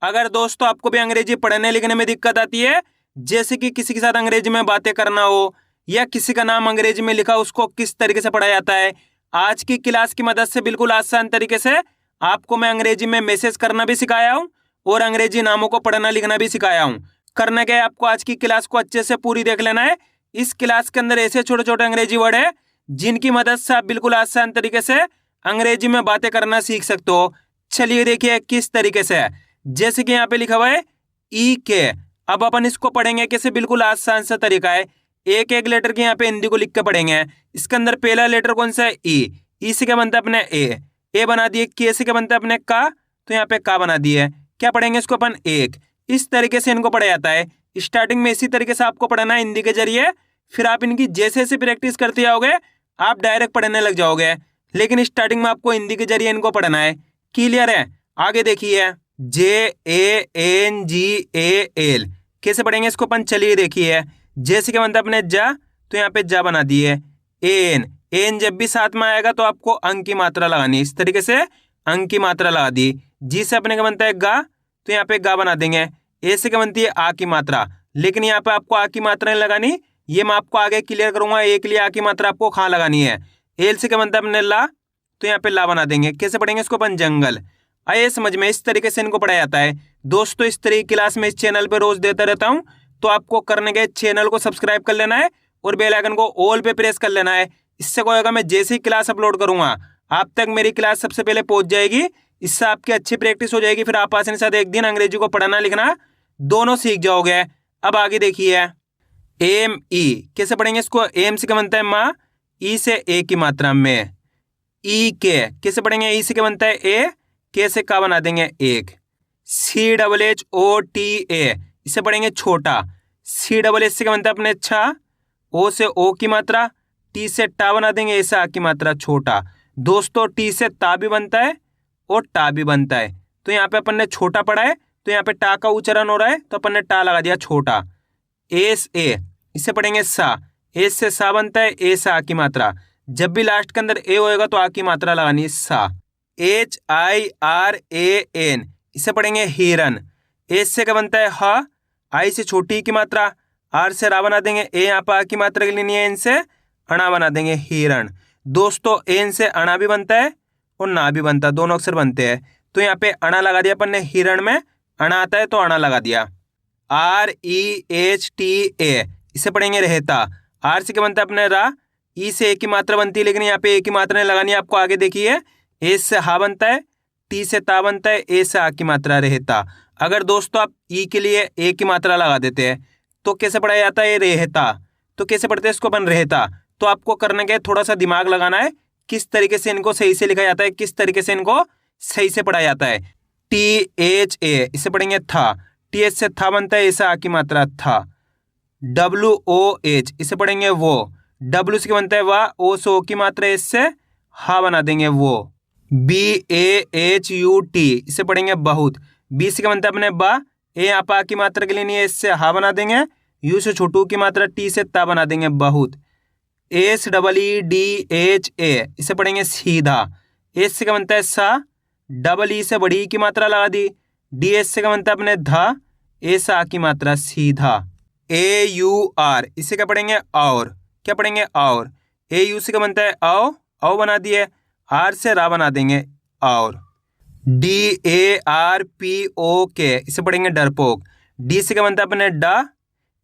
अगर दोस्तों आपको भी अंग्रेजी पढ़ने लिखने में दिक्कत आती है, जैसे कि किसी के साथ अंग्रेजी में बातें करना हो या किसी का नाम अंग्रेजी में लिखा उसको किस तरीके से पढ़ा जाता है, आज की क्लास की मदद से बिल्कुल आसान तरीके से आपको मैं अंग्रेजी में मैसेज करना भी सिखाया हूँ और अंग्रेजी नामों को पढ़ना लिखना भी सिखाया हूँ। करने के आपको आज की क्लास को अच्छे से पूरी देख लेना है। इस क्लास के अंदर ऐसे छोटे छोटे अंग्रेजी वर्ड है जिनकी मदद से आप बिल्कुल आसान तरीके से अंग्रेजी में बातें करना सीख सकते हो। चलिए देखिए किस तरीके से, जैसे कि यहाँ पे लिखा हुआ है ई के। अब अपन इसको पढ़ेंगे कैसे, बिल्कुल आसान सा तरीका है। एक एक लेटर की यहाँ पे हिंदी को लिख के पढ़ेंगे। इसके अंदर पहला लेटर कौन सा है, ई से क्या बनता है अपने ए बना दिए। के से क्या बनता है अपने का, तो यहाँ पे का बना दिए। क्या पढ़ेंगे इसको अपन एक। इस तरीके से इनको पढ़ा जाता है। स्टार्टिंग में इसी तरीके से आपको पढ़ना है हिंदी के जरिए, फिर आप इनकी जैसे जैसे प्रैक्टिस करते जाओगे आप डायरेक्ट पढ़ने लग जाओगे। लेकिन स्टार्टिंग में आपको हिंदी के जरिए इनको पढ़ना है। क्लियर है? आगे देखिए JANGAL कैसे पढ़ेंगे इसको अपन, चलिए देखिए। जैसे क्या बनता है अपने जा, तो यहाँ पे जा बना दिए। एन जब भी साथ में आएगा तो आपको अंक की मात्रा लगानी है। इस तरीके से अंक की मात्रा लगा दी। जी से अपने क्या बनता है गा, तो यहाँ पे गा बना देंगे। ए से क्या बनती है आ की मात्रा, लेकिन यहाँ पे आपको आ की मात्रा नहीं लगानी, ये मैं आपको आगे क्लियर करूंगा। ए के लिए आ की मात्रा आपको खा लगानी है। एल से क्या बनता है अपने ला, तो यहाँ पे ला बना देंगे। कैसे पढ़ेंगे इसको अपन, जंगल। आइए समझ में, इस तरीके से इनको पढ़ाया जाता है। दोस्तों इस तरह की क्लास में इस चैनल पे रोज देता रहता हूँ, तो आपको करने के चैनल को सब्सक्राइब कर लेना है और बेल आइकन को ऑल पे प्रेस कर लेना है। इससे क्या होगा, मैं जैसे ही क्लास अपलोड करूंगा आप तक मेरी क्लास सबसे पहले पहुंच जाएगी। इससे आपकी अच्छी प्रैक्टिस हो जाएगी, फिर आप आसानी के साथ एक दिन अंग्रेजी को पढ़ना लिखना दोनों सीख जाओगे। अब आगे देखिए एम ई कैसे पढ़ेंगे इसको। एम से क्या बनता है माँ, ई से ए की मात्रा में। ई के कैसे पढ़ेंगे, ई से क्या बनता है ए, के से का बना देंगे एक। CHOTA इसे पढ़ेंगे छोटा। CHS से क्या बनता है अपने छा, ओ से ओ की मात्रा, टी से टा बना देंगे, ऐसे आ की मात्रा छोटा। दोस्तों टी से ता भी बनता है और टा भी बनता है, तो यहाँ पे अपन ने छोटा पढ़ा है तो यहाँ पे टा का उच्चारण हो रहा है तो अपन ने टा लगा दिया छोटा। एस ए इसे पढ़ेंगे सा। एस से सा बनता है, ए से आ की मात्रा। जब भी लास्ट के अंदर ए होएगा तो आ की मात्रा लगानी है सा। HIRAN इसे पढ़ेंगे हिरन। एस से क्या बनता है हा, आई से छोटी की मात्रा, आर से रा बना देंगे, ए यहाँ पर आ की मात्रा के लिए नहीं है, एन से अणा बना देंगे हिरण। दोस्तों एन से अणा भी बनता है और ना भी बनता है, दोनों अक्षर बनते हैं। तो यहाँ पे अणा लगा दिया अपन ने, हिरण में अणा आता है तो अणा लगा दिया। REHTA इसे पढ़ेंगे रहता। आर से क्या बनता है अपने रा, ई से ए की मात्रा बनती है, लेकिन यहाँ पे ए की मात्रा नहीं लगानी है आपको। आगे देखिए ए से हा बनता है, टी से ता बनता है, ए से आ की मात्रा रहता। अगर दोस्तों आप ई के लिए ए की मात्रा लगा देते हैं तो कैसे पढ़ाया जाता है, रहता। तो कैसे पढ़ते हैं इसको अपन, रहता। तो आपको करने के थोड़ा सा दिमाग लगाना है, किस तरीके से इनको सही से लिखा जाता है, किस तरीके से इनको सही से पढ़ाया जाता है। THA इसे पढ़ेंगे था। TH से था बनता है, ऐसा आ की मात्रा था। WOH इसे पढ़ेंगे वो। W से क्या बनता है वाह, ओ से ओ की मात्रा, इससे हा बना देंगे वो। BAHUT इसे पढ़ेंगे बहुत। बी से क्या बनता है अपने बा, ए यहाँ पा की मात्रा के लिए नहीं है, इससे हा बना देंगे। यू से छोटू की मात्रा, टी से ता बना देंगे बहुत। SEEDHA इसे पढ़ेंगे सीधा। एस से क्या बनता है सा, डबल ई से बड़ी की मात्रा लगा दी। DS से क्या बनता है अपने धा, ए से आ की मात्रा सीधा। AUR इसे क्या पढ़ेंगे और। क्या पढ़ेंगे और। AU से क्या बनता है औ बना दिए, आर से रा बना देंगे और। DARPOK इसे पढ़ेंगे डरपोक। डी से क्या बनता है अपने डा,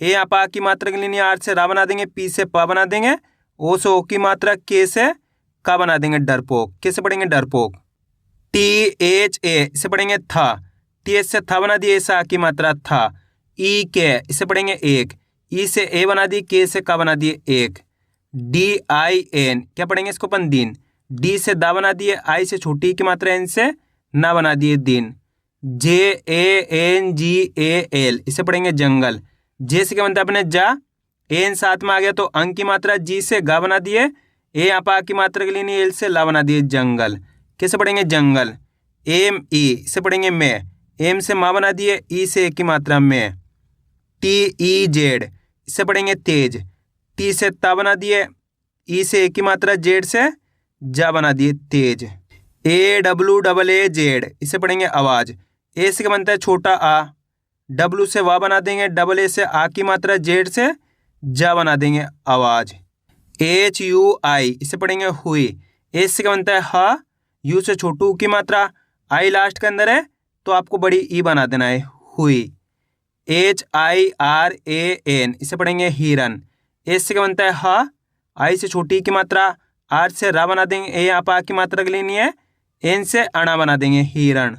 ए यहाँ पा की मात्रा के लिए नहीं, आर से रा बना देंगे, पी से पा बना देंगे, ओ से ओ की मात्रा, के से का बना देंगे डरपोक। कैसे पढ़ेंगे डरपोक। THA इसे पढ़ेंगे था। TH से था बना दिए, ऐसा की मात्रा था। EK इसे पढ़ेंगे एक। ई से ए बना दी, के से का बना दिए एक। DIN क्या पढ़ेंगे इसको अपन, दिन। डी से दा बना दिए, आई से छोटी की मात्रा, एन से ना बना दिए दिन। JANGAL इसे पढ़ेंगे जंगल। जे से क्या बनता है अपने जा, एन साथ में आ गया तो अंक की मात्रा, जी से गा बना दिए, ए यहाँ पा की मात्रा के लिए नहीं, एल से ला बना दिए जंगल। कैसे पढ़ेंगे जंगल। ME इसे पढ़ेंगे मैं। एम से माँ बना दिए, ई से ए की मात्रा में। TEZ इसे पढ़ेंगे तेज। टी से ता बना दिए, ई से ए की मात्रा, जेड से जा बना दिए तेज। AWAAZ इसे पढ़ेंगे आवाज। ए से क्या बनता है छोटा आ, डब्लू से वाह बना देंगे, डबल ए से आ की मात्रा, जेड से जा बना देंगे आवाज। एच यू आई इसे पढ़ेंगे हुई। एच से क्या बनता है हा, यू से छोटू की मात्रा, आई लास्ट के अंदर है तो आपको बड़ी ई बना देना है हुई। H I R A N इसे पढ़ेंगे हिरन। एच से क्या बनता है हा, आई से छोटी की मात्रा, आर से रा बना देंगे, ए यहाँ पर आ की मात्रा लेनी है, एन से अणा बना देंगे हिरण।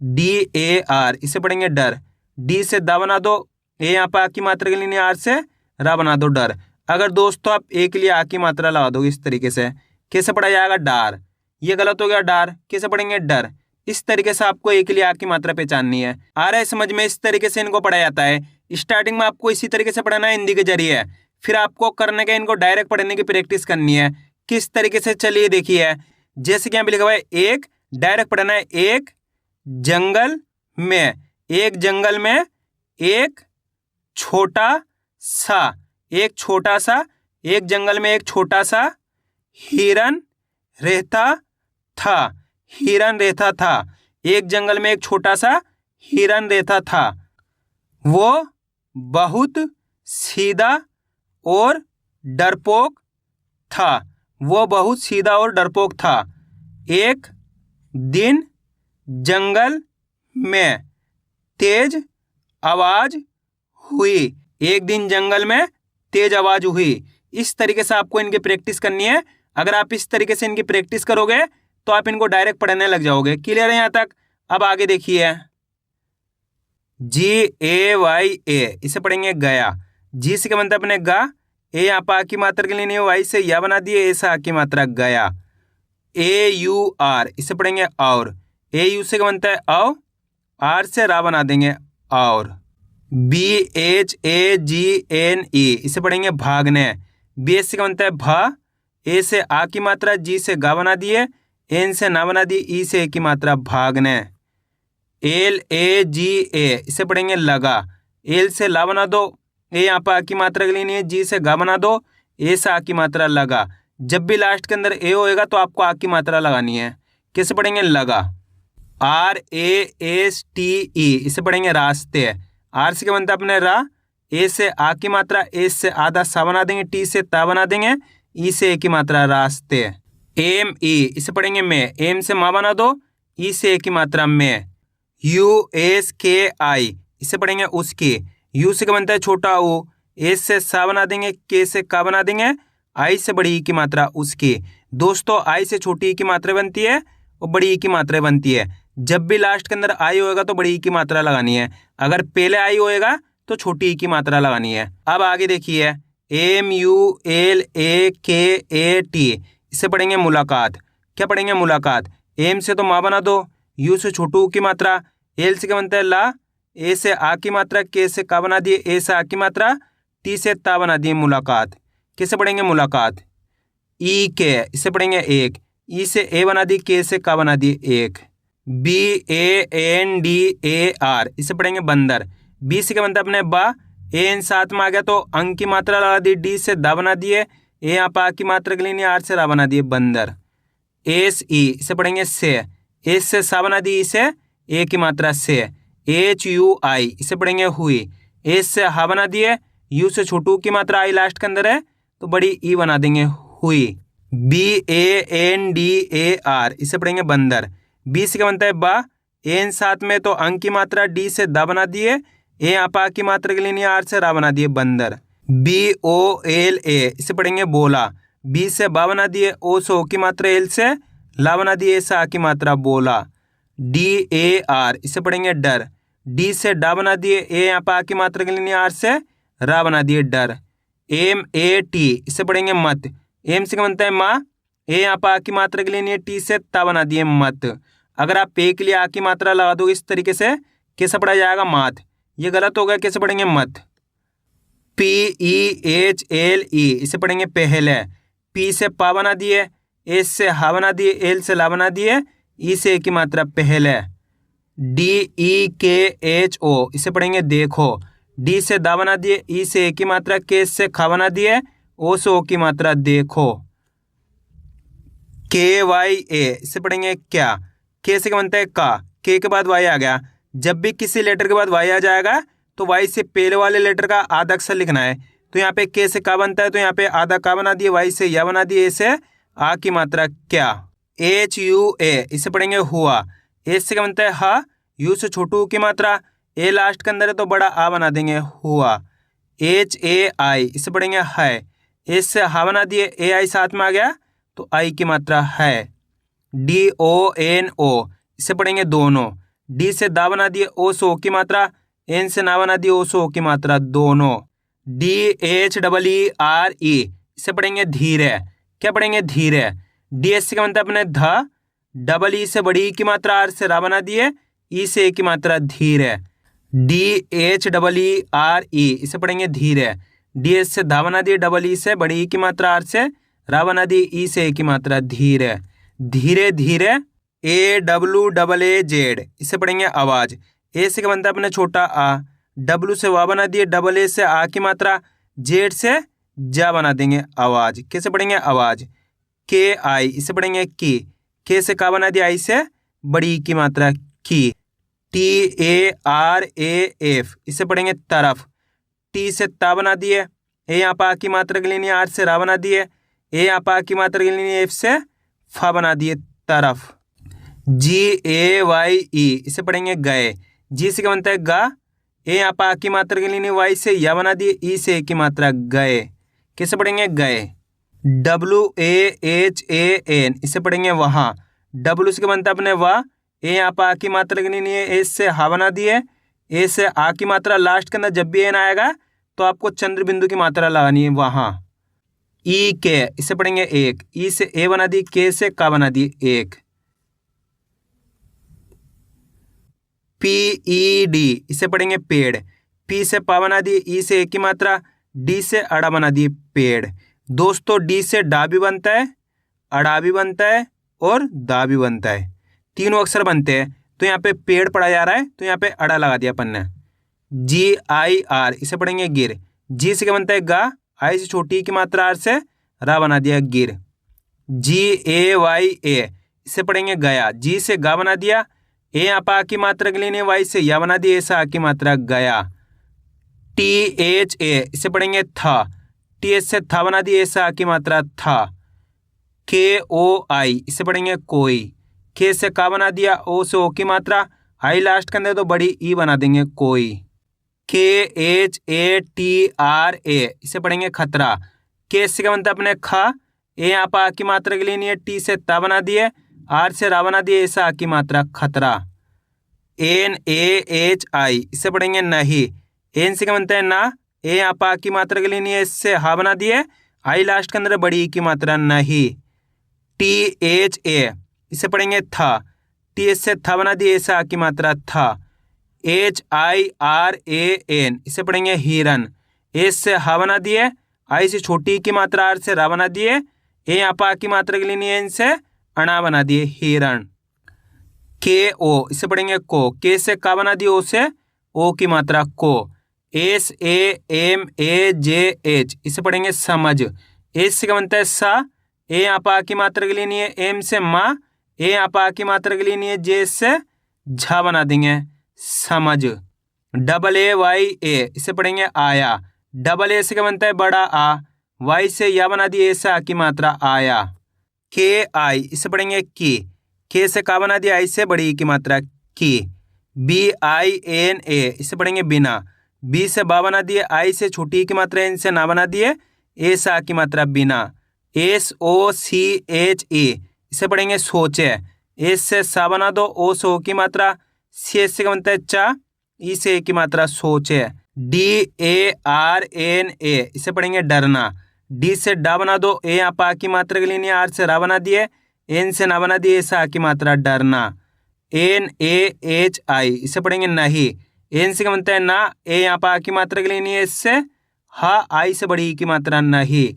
डी ए आर इसे पढ़ेंगे डर। डी से दा बना दो, ए यहाँ पर आ की मात्रा के लिए आर से रा बना दो डर। अगर दोस्तों आप ए के लिए आ की मात्रा लगा दोगे इस तरीके से, कैसे पढ़ा जाएगा डार, ये गलत हो गया डार, कैसे पढ़ेंगे डर। इस तरीके से आपको ए के लिए आ की मात्रा पहचाननी है। आ रहा है समझ में, इस तरीके से इनको पढ़ा जाता है। स्टार्टिंग में आपको इसी तरीके से पढ़ना है हिंदी के जरिए, फिर आपको करने का इनको डायरेक्ट पढ़ने की प्रैक्टिस करनी है। किस तरीके से चलिए देखिए, जैसे कि यहाँ पे लिखा हुआ है एक, डायरेक्ट पढ़ना है एक जंगल में, एक जंगल में एक छोटा सा, एक छोटा सा, एक जंगल में एक छोटा सा हिरन रहता था, हिरन रहता था। एक जंगल में एक छोटा सा हिरन रहता था। वो बहुत सीधा और डरपोक था, वो बहुत सीधा और डरपोक था। एक दिन जंगल में तेज आवाज हुई, एक दिन जंगल में तेज आवाज हुई। इस तरीके से आपको इनकी प्रैक्टिस करनी है। अगर आप इस तरीके से इनकी प्रैक्टिस करोगे तो आप इनको डायरेक्ट पढ़ने लग जाओगे। क्लियर है यहाँ तक? अब आगे देखिए, जी ए वाई ए इसे पढ़ेंगे गया। जी से क्या बनता है अपने गा, ए यहाँ पर आ की मात्रा के लिए नहीं, वाई से या बना दिए, ए से आ की मात्रा गया। ए यू आर इसे पढ़ेंगे और, ए यू से क्या बनता है औ, आर से रा बना देंगे और। B H A G N E इसे पढ़ेंगे भागने। बी एच से क्या बनता है भा, ए से आ की मात्रा, जी से गा बना दिए, एन से ना बना दी, ई से ए की मात्रा भागने। एल ए जी ए इसे पढ़ेंगे लगा। एल से ला बना दो, ए यहाँ पर आ की मात्रा के लिए नहीं है, जी से गा बना दो, ए से आ की मात्रा लगा। जब भी लास्ट के अंदर ए होएगा तो आपको आ की मात्रा लगानी है। कैसे पढ़ेंगे लगा। R A S T E इसे पढ़ेंगे रास्ते। आर से क्या बनता है अपने रा, ए से आ की मात्रा, ए से आधा सा बना देंगे, टी से ता बना देंगे, ई से ए की मात्रा रास्ते। एम ई इसे पढ़ेंगे में, एम से माँ बना दो, ई से ए की मात्रा में। यू एस के आई इसे पढ़ेंगे उसकी। यू से क्या बनता है छोटा ऊ, एस से सा बना देंगे, के से का बना देंगे, आई से बड़ी ई की मात्रा उसकी। दोस्तों आई से छोटी ई की मात्रा बनती है और बड़ी ई की मात्रा बनती है। जब भी लास्ट के अंदर आई होएगा तो बड़ी ई की मात्रा लगानी है, अगर पहले आई होएगा तो छोटी ई की मात्रा लगानी है। अब आगे देखिए, एम यू एल ए के ए टी इसे पढ़ेंगे मुलाकात। क्या पढ़ेंगे मुलाकात। एम से तो माँ बना दो, यू से छोटू की मात्रा, एल से क्या बनता है ला, ए से आ की मात्रा, के से का बना दिए, ए से आ की मात्रा, टी से ता बना दिए मुलाकात। कैसे पढ़ेंगे मुलाकात। ई के इसे पढ़ेंगे एक, ई से ए बना दी, के से का बना दिए एक। B A N D A R इसे पढ़ेंगे बंदर। बी से क्या बनता है अपने बा, ए एन साथ में आ गया तो अंक की मात्रा लगा दी, डी से दा बना दिए, ए यहाँ पर आ की मात्रा के लिए नहीं, आर से रा बना दिए बंदर। एस ई इसे पढ़ेंगे से, एस से सा बना दी, इसे ए की मात्रा से। एच यू आई इसे पढ़ेंगे हुई। एस से हा बना दिए, यू से छोटू की मात्रा, आई लास्ट के अंदर है तो बड़ी ई बना देंगे हुई। B A N D A R इसे पढ़ेंगे बंदर। बी से क्या बनता है बा, एन साथ में तो अंक की मात्रा, डी से दा बना दिए, ए यहाँ पर आ की मात्रा के लिए नहीं, आर से रा बना दिए बंदर। बी ओ एल ए इसे पढ़ेंगे बोला। बी से बा बना दिए, ओ से ओ की मात्रा, एल से ला बना दिए, ए से आ की मात्रा बोला। डी ए आर इसे पढ़ेंगे डर। डी से डा बना दिए, ए यहाँ पर आ की मात्रा के लिए नहीं, आर से रा बना दिए डर। एम ए टी इसे पढ़ेंगे मत। एम से क्या बनता है माँ, ए यहाँ पर आ की मात्रा के लिए नहीं है, टी से ता बना दिए मत। अगर आप पे के लिए आ की मात्रा लगा दो इस तरीके से, कैसे पढ़ा जाएगा मात, ये गलत हो गया। कैसे पढ़ेंगे मत। P E H L E इसे पढ़ेंगे पहले। पी से पा बना दिए, एस से हा बना दिए, एल से ला बना दिए, ई से ए की मात्रा पहले। डी ई के एच ओ इसे पढ़ेंगे देखो। डी से दा बना दिए, ई से ए की मात्रा, के से खा बना दिए, ओ से ओ की मात्रा देखो। के वाई ए इसे पढ़ेंगे क्या। के से क्या बनता है का, के बाद वाई आ गया। जब भी किसी लेटर के बाद वाई आ जाएगा तो वाई से पहले वाले लेटर का आधा अक्षर लिखना है। तो यहाँ पे के से का बनता है, तो यहाँ पे आधा का बना दिए, वाई से या बना दिए, ए से आ की मात्रा क्या, एच यू ए, इसे पढ़ेंगे हुआ। ए से क्या बनता है हा, यू से छोटू की मात्रा, ए लास्ट के अंदर है तो बड़ा आ बना देंगे हुआ। एच ए आई, इसे पढ़ेंगे है। एस से हा बना दिए, ए आई साथ में आ गया तो आई की मात्रा है। डी ओ एन ओ, इसे पढ़ेंगे दोनों। डी से दा बना दिए, ओ से ओ की मात्रा, एन से ना बना दिए, ओ से ओ की मात्रा दोनों। D H double E R E, इसे पढ़ेंगे धीरे। क्या पढ़ेंगे धीरे। डी एस से क्या बनता है अपने ध, डबल ई से बड़ी की मात्रा, आर से रा बना दिए, ई से ए की मात्रा धीरे। D H double E R E, इसे पढ़ेंगे धीरे। डी एस से धा बना दिए, डबल ई से बड़ी ई की मात्रा, आर से रा बना दिए, ई से ए की मात्रा धीरे। धीरे धीरे, A W double A Z, इसे पढ़ेंगे आवाज। ए से क्या बनता है अपने छोटा आ, डब्लू से वा बना दिए, डबल ए से आ की मात्रा, जेड से जा बना देंगे आवाज। कैसे पढ़ेंगे आवाज। के आई, इसे पढ़ेंगे की। के से का बना दिया, आई से बड़ी की मात्रा की। T A R A F, इसे पढ़ेंगे तरफ। टी से ता बना दिए, ए यहाँ पा की मात्रा के लिए, आर से रा बना दिए, ए यहाँ पा की मात्रा के लिए, एफ से फा बना दिए तरफ। जी ए वाई ई, इसे पढ़ेंगे गए। जी से क्या बनता है गा, ए यहाँ पा की मात्रा के लिए, वाई से या बना दिए, ई से ए की मात्रा गए। कैसे पढ़ेंगे गए। W A H A N, इसे पढ़ेंगे वहाँ। डब्लू से क्या बनता है अपने वाह, ए यहाँ पर आ की मात्रा के लिए एस से हा बना दिए, ए से आ की मात्रा, लास्ट के अंदर जब भी एन आएगा तो आपको चंद्र बिंदु की मात्रा लगानी है वहाँ। ई के, इसे पढ़ेंगे एक। ई से ए बना दी, के से का बना दी एक। पी ई डी, इसे पढ़ेंगे पेड़। पी से पा बना दी, ई से ए की मात्रा, डी से अड़ा बना दी पेड़। दोस्तों डी से डा भी बनता है, अड़ा भी बनता है और दा भी बनता है, तीनों अक्षर बनते हैं। तो यहाँ पे पेड़ पढ़ा जा रहा है तो यहाँ पे अड़ा लगा दिया अपन ने। जी आई आर, इसे पढ़ेंगे गिर। जी से क्या बनता है गा, आई से छोटी की मात्रा, आर से रा बना दिया गिर। जी ए वाई ए, इसे पढ़ेंगे गया। जी से गा बना दिया, ए यहाँ पर आ की मात्रा के लिए, वाई से या बना दिया, ऐसा आ की मात्रा गया। टी एच ए, इसे पढ़ेंगे था। टी एच से था बना दिया, ऐसा आ की मात्रा था। के ओ आई, इसे पढ़ेंगे कोई। के से का बना दिया, ओ से ओ की मात्रा, आई लास्ट के अंदर तो बड़ी ई बना देंगे कोई। के H A T R A, इसे पढ़ेंगे खतरा। के से क्या बनता है अपने खा, ए यहाँ पर आ की मात्रा के लिए नहीं है, टी से ता बना दिए, आर से रा बना दिए, ऐसा आ की मात्रा खतरा। एन ए एच आई, इसे पढ़ेंगे नहीं। एन से क्या बनता है ना, ए यहाँ पर आ की मात्रा के लिए नहीं है, इससे हा बना दिए, आई लास्ट के अंदर बड़ी ई की मात्रा नहीं। टी एच ए, इसे पढ़ेंगे था। टी एच से था बना दिए, ऐसा आ की मात्रा था। H I R A N, इसे पढ़ेंगे हिरन। एच से हा बना दिए, आई से छोटी की मात्रा, आर से रा बना दिए, ए यहाँ पर आ की मात्रा के लिए नहीं है, इनसे अणा बना दिए हिरण। के ओ, इसे पढ़ेंगे को। के से का बना दिए, ओ से ओ की मात्रा को। S A M A J H, इसे पढ़ेंगे समझ। एच से क्या बनता है सा, ए यहाँ पर आ की मात्रा के लिए नहीं है, एम से माँ, ए यहाँ पर आ की मात्रा के लिए नहीं है, जे से झा बना देंगे समझ। डबल ए वाई ए, इसे पढ़ेंगे आया। डबल ए से क्या बनता है बड़ा आ, वाई से या बना दिए, ऐसे आ की मात्रा आया। के आई, इसे पढ़ेंगे की। के से का बना दिया, आई से बड़ी की मात्रा की। बी आई एन ए, इसे पढ़ेंगे बिना। बी से बा बना दिए, आई से छोटी की मात्रा, एन से ना बना दिए, ए से आ की मात्रा बिना। एस ओ सी एच ए, इसे पढ़ेंगे सोचे। एस से सा बना दो, ओ से ओ की मात्रा, सी से बनता है चा, ई से ए की मात्रा सोचे। D A R N A, इसे पढ़ेंगे डरना। डी से डा बना दो, ए यहाँ पा की मात्रा के लिए, आर से रा बना दिए, एन से ना बना दिए, ऐसा आ की मात्रा डरना। एन ए एच आई, इसे पढ़ेंगे नहीं। एन से क्या बनता है ना, ए यहाँ पर आ की मात्रा के लिए नहीं है, इससे हा, आई से बड़ी की मात्रा नहीं।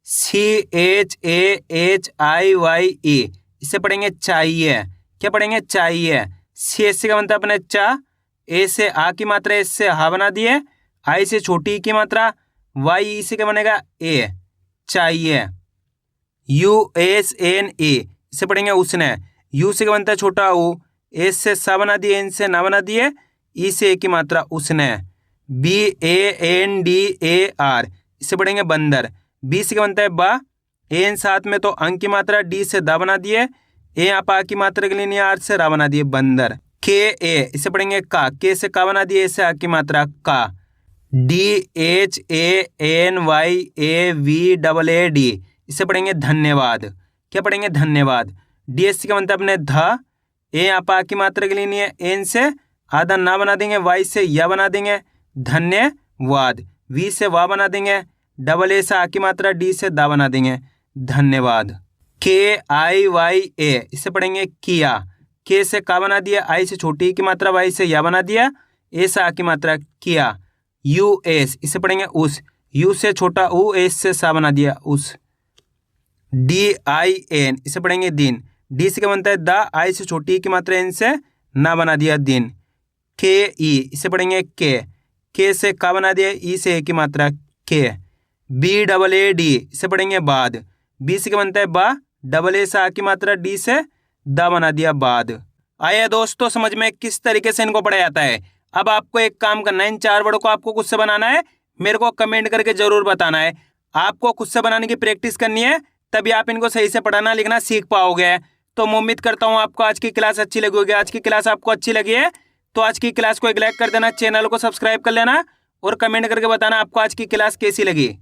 C H A H I Y E, इसे पढ़ेंगे चाहिए। क्या पढ़ेंगे चाहिए। सी एस से क्या बनता है अपने चा, ए से आ की मात्रा, एस से हा बना दिए, आई से छोटी की मात्रा, वाई ई से क्या बनेगा ए, चाहिए। यू एस एन ए, इसे पढ़ेंगे उसने। यू से क्या बनता है छोटा ऊ, ए से सा बना दिए, एन से ना बना दिए, ई से ए की मात्रा उसने, BANDAR, इससे पढ़ेंगे बंदर। बी से क्या बनता है बा, एन साथ में तो अंक की मात्रा, डी से दा बना दिए, ए यहाँ पा की मात्रा के लिए नहीं, आर से रा बना दिए बंदर। KA, इसे पढ़ेंगे का, के से का बना दिए, से आ की मात्रा का। DHANYAVAAD, इसे पढ़ेंगे धन्यवाद। क्या पढ़ेंगे धन्यवाद। DH का बनता है अपने ध, ए यहाँ पा की मात्रा के लिए नहीं है, एन से आधा ना बना देंगे, वाई से या बना देंगे धन्यवाद, वी से वा बना देंगे, डबल ए से आ की मात्रा, डी से दा बना देंगे धन्यवाद। KIYA, इसे पढ़ेंगे किया, के से का बना दिया, आई से छोटी की मात्रा, वाई से या बना दिया, ए से आ की मात्रा किया। US, इसे पढ़ेंगे उस, यू से छोटा ऊ, एस से सा बना दिया उस। DIN, इसे पढ़ेंगे दिन, डी से क्या बनता है दा, आई से छोटी की मात्रा, एन से ना बना दिया दिन। KE, इसे पढ़ेंगे के से का बना दिया, ई से ए की मात्रा के। BAAD, इसे पढ़ेंगे बाद, बी से क्या बनता है बा, डबल ए से आ की मात्रा, डी से दा बना दिया बाद। आया दोस्तों समझ में किस तरीके से इनको पढ़ा जाता है। अब आपको एक काम करना है, इन 4 वर्डों को आपको खुद से बनाना है, मेरे को कमेंट करके जरूर बताना है। आपको खुद से बनाने की प्रैक्टिस करनी है, तभी आप इनको सही से पढ़ाना लिखना सीख पाओगे। तो मैं उम्मीद करता हूँ आपको आज की क्लास अच्छी लगी होगी। आज की क्लास आपको अच्छी लगी है तो आज की क्लास को एक लाइक कर देना, चैनल को सब्सक्राइब कर लेना और कमेंट करके बताना आपको आज की क्लास कैसी लगी।